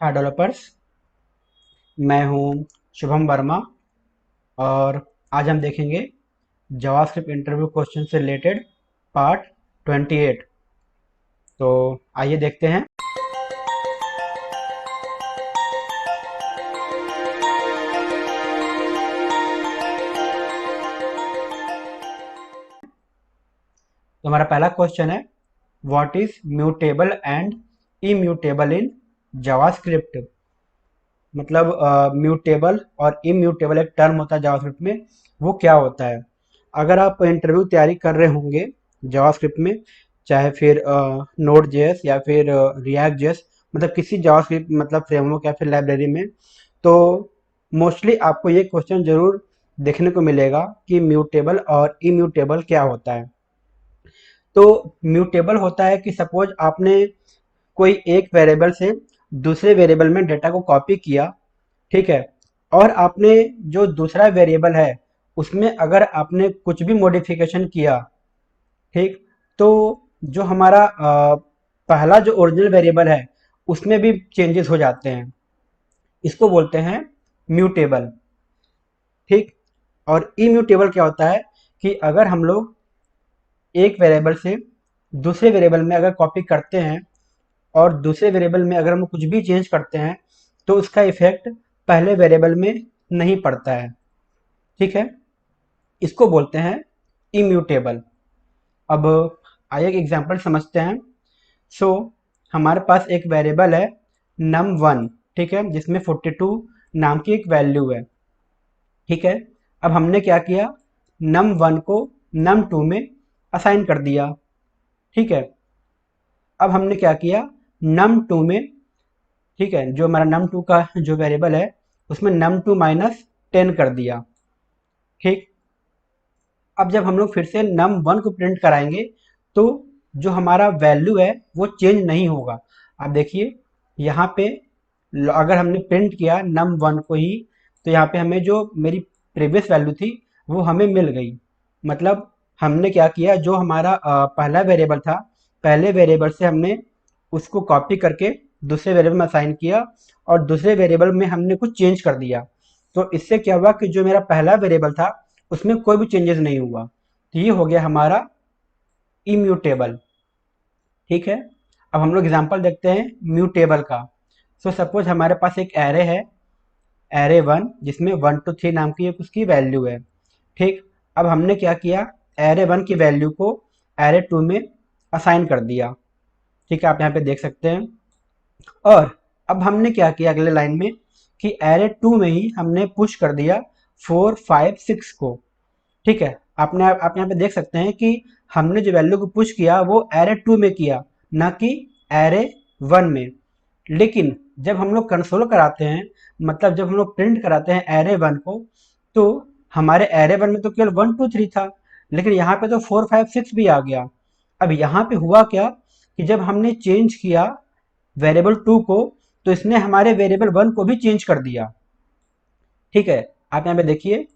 हाय developers, मैं हूं शुभम वर्मा और आज हम देखेंगे जावास्क्रिप्ट इंटरव्यू क्वेश्चन से रिलेटेड पार्ट 28। तो आइए देखते हैं। तो हमारा पहला क्वेश्चन है, what is mutable and immutable in JavaScript. मतलब म्यूटेबल और इम्यूटेबल एक टर्म होता है जावास्क्रिप्ट में, वो क्या होता है। अगर आप इंटरव्यू तैयारी कर रहे होंगे जावास्क्रिप्ट में, चाहे फिर नोड जेएस या फिर रिएक्ट जेएस, मतलब किसी जावास्क्रिप्ट मतलब फ्रेमवर्क या फिर लाइब्रेरी में, तो मोस्टली आपको ये क्वेश्चन जरूर देखने को मिलेगा कि म्यूटेबल और इम्यूटेबल क्या होता है। तो म्यूटेबल होता है कि सपोज आपने कोई एक वेरिएबल से दूसरे वेरिएबल में डेटा को कॉपी किया, ठीक है, और आपने जो दूसरा वेरिएबल है उसमें अगर आपने कुछ भी मॉडिफिकेशन किया, ठीक, तो जो हमारा पहला जो ओरिजिनल वेरिएबल है उसमें भी चेंजेस हो जाते हैं। इसको बोलते हैं म्यूटेबल, ठीक। और इम्यूटेबल क्या होता है कि अगर हम लोग एक वेरिएबल से दूसरे वेरिएबल में अगर कॉपी करते हैं और दूसरे वेरिएबल में अगर हम कुछ भी चेंज करते हैं तो उसका इफेक्ट पहले वेरिएबल में नहीं पड़ता है, ठीक है। इसको बोलते हैं इम्यूटेबल। अब आइए एक एग्जांपल समझते हैं। सो हमारे पास एक वेरिएबल है num1, ठीक है, जिसमें 42 नाम की एक वैल्यू है, ठीक है। अब हमने क्या किया, num1 को num2 में असाइन कर दिया, ठीक है। अब हमने क्या किया, num2 में, ठीक है, जो हमारा num2 का जो वेरिएबल है उसमें num2 माइनस 10 कर दिया, ठीक। अब जब हम लोग फिर से num1 को प्रिंट कराएंगे तो जो हमारा वैल्यू है वो चेंज नहीं होगा। आप देखिए यहाँ पे अगर हमने प्रिंट किया num1 को ही, तो यहाँ पे हमें जो मेरी प्रीवियस वैल्यू थी वो हमें मिल गई। मतलब हमने क्या किया, जो हमारा पहला वेरिएबल था, पहले वेरिएबल से हमने उसको कॉपी करके दूसरे वेरिएबल में असाइन किया और दूसरे वेरिएबल में हमने कुछ चेंज कर दिया। तो इससे क्या हुआ कि जो मेरा पहला वेरिएबल था उसमें कोई भी चेंजेस नहीं हुआ। तो ये हो गया हमारा इम्यूटेबल, ठीक है। अब हम लोग एग्जांपल देखते हैं म्यूटेबल का। सो सपोज हमारे पास एक एरे है, एरे 1, जिसमें 1 to 3 नाम की एक उसकी वैल्यू है, ठीक। अब हमने क्या किया, एरे 1 की वैल्यू को एरे 2 में असाइन कर दिया, ठीक है, आप यहाँ पे देख सकते हैं। और अब हमने क्या किया अगले लाइन में कि एरे 2 में ही हमने पुश कर दिया 4 5 6 को, ठीक है। आप यहाँ पे देख सकते हैं कि हमने जो वैल्यू को पुश किया वो एरे 2 में किया, ना कि एरे 1 में। लेकिन जब हम लोग कंसोल कराते हैं, मतलब जब हम लोग प्रिंट कराते हैं एरे 1 को, तो हमारे एरे 1 में तो केवल 1 2 3 था, लेकिन यहाँ पे तो 4 5 6 भी आ गया। अब यहाँ पे हुआ क्या कि जब हमने चेंज किया वेरिएबल 2 को, तो इसने हमारे वेरिएबल 1 को भी चेंज कर दिया, ठीक है। आप यहाँ पे देखिए,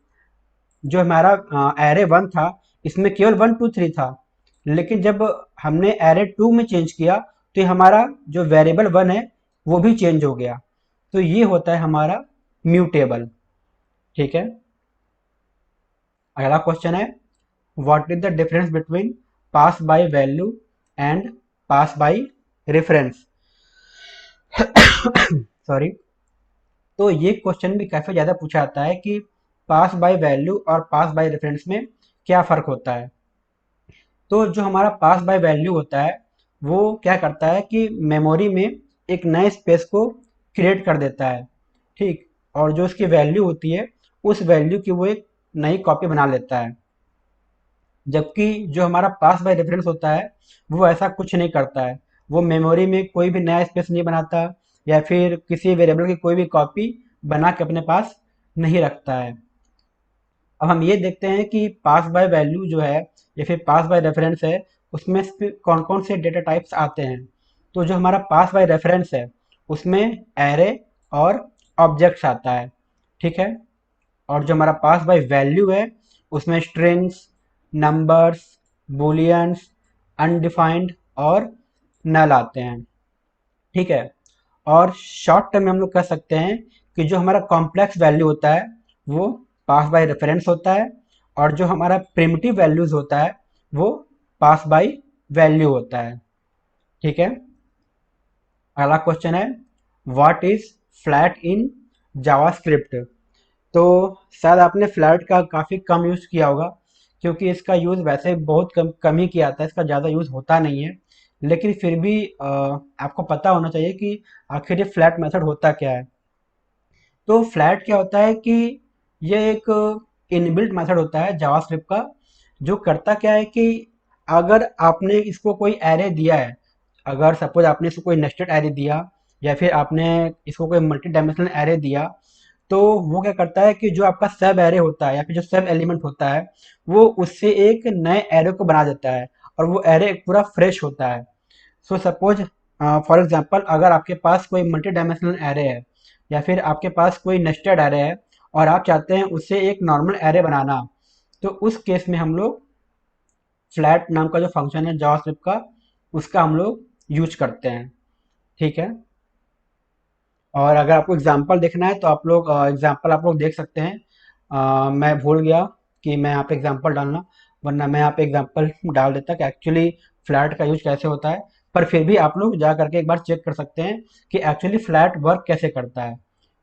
जो हमारा एरे 1 था इसमें केवल 1 2 3 था, लेकिन जब हमने एरे 2 में चेंज किया तो ये हमारा जो वेरिएबल 1 है वो भी चेंज हो गया। तो ये होता है हमारा म्यूटेबल, ठीक है। अगला क्वेश्चन है, what is the difference between pass by value and pass by reference. Sorry. तो ये क्वेश्चन भी काफी ज्यादा पूछा जाता है कि पास बाय वैल्यू और पास बाय रेफरेंस में क्या फर्क होता है। तो जो हमारा पास बाय वैल्यू होता है वो क्या करता है कि मेमोरी में एक नए स्पेस को क्रिएट कर देता है, ठीक। और जो उसकी वैल्यू होती है उस वैल्यू की वो एक नई कॉपी बना लेता है। जबकि जो हमारा पास बाय रेफरेंस होता है वो ऐसा कुछ नहीं करता है। वो मेमोरी में कोई भी नया स्पेस नहीं बनाता या फिर किसी वेरिएबल की कोई भी कॉपी बना के अपने पास नहीं रखता है। अब हम ये देखते हैं कि पास बाय वैल्यू जो है या फिर पास बाय रेफरेंस है, उसमें कौन कौन से डेटा टाइप्स आते हैं। तो जो हमारा पास बाय रेफरेंस है उसमें एरे और ऑब्जेक्ट्स आता है, ठीक है। और जो हमारा पास बाय वैल्यू है उसमें स्ट्रिंग्स, नंबर्स, बूलियंस, अनडिफाइंड और नल आते हैं, ठीक है। और शॉर्ट टर्म में हम लोग कह सकते हैं कि जो हमारा कॉम्प्लेक्स वैल्यू होता है वो पास बाय रेफरेंस होता है, और जो हमारा प्रिमिटिव वैल्यूज होता है वो पास बाय वैल्यू होता है। ठीक है। अगला क्वेश्चन है, what is flat in JavaScript. तो शायद आपने फ्लैट का काफ़ी कम यूज़ किया होगा, क्योंकि इसका यूज़ वैसे बहुत कम ही किया जाता है, इसका ज़्यादा यूज़ होता नहीं है। लेकिन फिर भी आपको पता होना चाहिए कि आखिर ये फ्लैट मेथड होता क्या है। तो फ्लैट क्या होता है कि ये एक इनबिल्ट मेथड होता है जावास्क्रिप्ट का, जो करता क्या है कि अगर आपने इसको कोई एरे दिया है, अगर सपोज आपने इसको कोई नेस्टेड एरे दिया, या फिर आपने इसको कोई मल्टी डायमेंशनल एरे दिया, तो वो क्या करता है कि जो आपका सब एरे होता है या फिर जो सब एलिमेंट होता है वो उससे एक नए एरे को बना देता है, और वो एरे पूरा फ्रेश होता है। सो सपोज फॉर एग्जांपल अगर आपके पास कोई मल्टी डायमेंशनल एरे है, या फिर आपके पास कोई नेस्टेड एरे है, और आप चाहते हैं उससे एक नॉर्मल एरे बनाना, तो उस केस में हम लोग फ्लैट नाम का जो फंक्शन है जावास्क्रिप्ट का, उसका हम लोग यूज करते हैं। ठीक है। और अगर आपको एग्जांपल देखना है तो आप लोग एग्जांपल आप लोग देख सकते हैं। मैं भूल गया कि मैं यहाँ पे एग्जांपल डालना, वरना मैं यहाँ पे एग्जांपल डाल देता कि एक्चुअली फ्लैट का यूज कैसे होता है। पर फिर भी आप लोग जा करके एक बार चेक कर सकते हैं कि एक्चुअली फ्लैट वर्क कैसे करता है।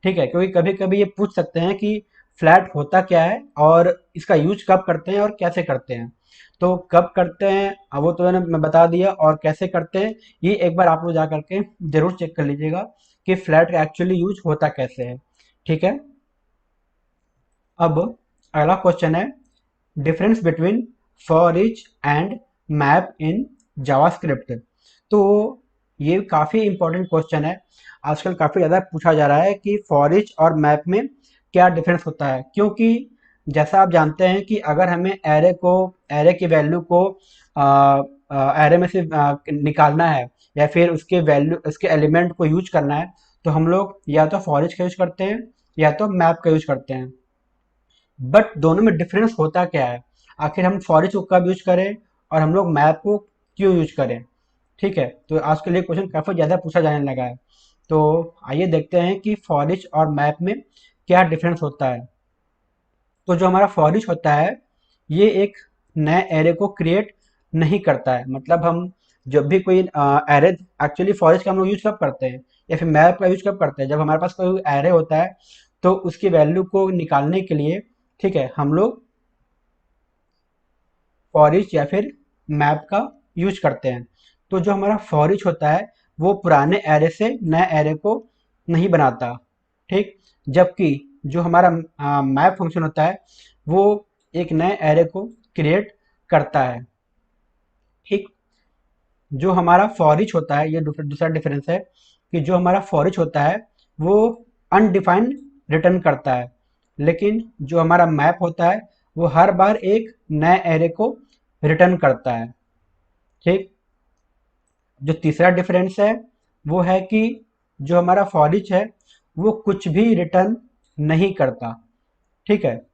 ठीक है, क्योंकि कभी कभी ये पूछ सकते हैं कि फ्लैट होता क्या है और इसका यूज कब करते हैं और कैसे करते हैं। तो कब करते हैं वो तो मैं बता दिया, और कैसे करते हैं ये एक बार आप लोग जा करके जरूर चेक कर लीजिएगा कि फ्लैट का एक्चुअली यूज होता कैसे है। ठीक है। अब अगला क्वेश्चन है, difference between for each and map in JavaScript. तो ये काफ़ी इंपॉर्टेंट क्वेश्चन है, आजकल काफ़ी ज़्यादा पूछा जा रहा है कि फॉर ईच और मैप में क्या डिफरेंस होता है। क्योंकि जैसा आप जानते हैं कि अगर हमें एरे की वैल्यू को एरे में से निकालना है, या फिर उसके वैल्यू उसके एलिमेंट को यूज करना है, तो हम लोग या तो फॉर ईच का यूज करते हैं या तो मैप का यूज करते हैं। बट दोनों में डिफरेंस होता क्या है, आखिर हम फॉर ईच को कब यूज करें और हम लोग मैप को क्यों यूज करें। ठीक है, तो आज के लिए क्वेश्चन काफ़ी ज़्यादा पूछा जाने लगा है। तो आइए देखते हैं कि फॉर ईच और मैप में क्या डिफरेंस होता है। तो जो हमारा फॉर ईच होता है ये एक नए एरे को क्रिएट नहीं करता है। मतलब हम जब भी कोई एरे, एक्चुअली फॉर ईच का हम लोग यूज कब करते हैं या फिर मैप का यूज कब करते हैं, जब हमारे पास कोई एरे होता है तो उसकी वैल्यू को निकालने के लिए, ठीक है, हम लोग फॉर ईच या फिर मैप का यूज करते हैं। तो जो हमारा फॉर ईच होता है वो पुराने एरे से नए एरे को नहीं बनाता। ठीक। जबकि जो हमारा मैप फंक्शन होता है वो एक नए एरे को क्रिएट करता है। ठीक। जो हमारा फॉर ईच होता है, ये दूसरा डिफरेंस है कि जो हमारा फॉर ईच होता है वो अनडिफाइंड रिटर्न करता है, लेकिन जो हमारा मैप होता है वो हर बार एक नए एरे को रिटर्न करता है। ठीक। जो तीसरा डिफरेंस है वो है कि जो हमारा फॉर ईच है वो कुछ भी रिटर्न नहीं करता। ठीक है।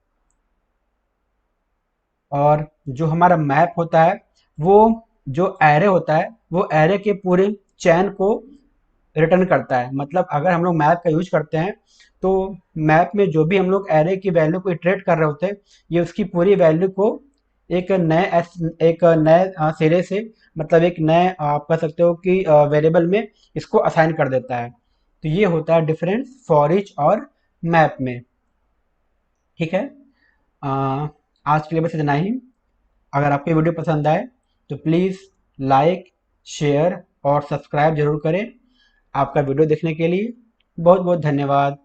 और जो हमारा मैप होता है वो जो एरे होता है वो एरे के पूरे चैन को रिटर्न करता है। मतलब अगर हम लोग मैप का यूज करते हैं तो मैप में जो भी हम लोग एरे की वैल्यू को इटरेट कर रहे होते हैं, ये उसकी पूरी वैल्यू को एक नए सिरे से, मतलब एक नए आप कह सकते हो कि वेरिएबल में इसको असाइन कर देता है। तो ये होता है डिफरेंस फॉर ईच और मैप में। ठीक है। अ, आज के लिए बस इतना ही। अगर आपको ये वीडियो पसंद आए तो प्लीज़ लाइक, शेयर और सब्सक्राइब जरूर करें। आपका वीडियो देखने के लिए बहुत बहुत धन्यवाद।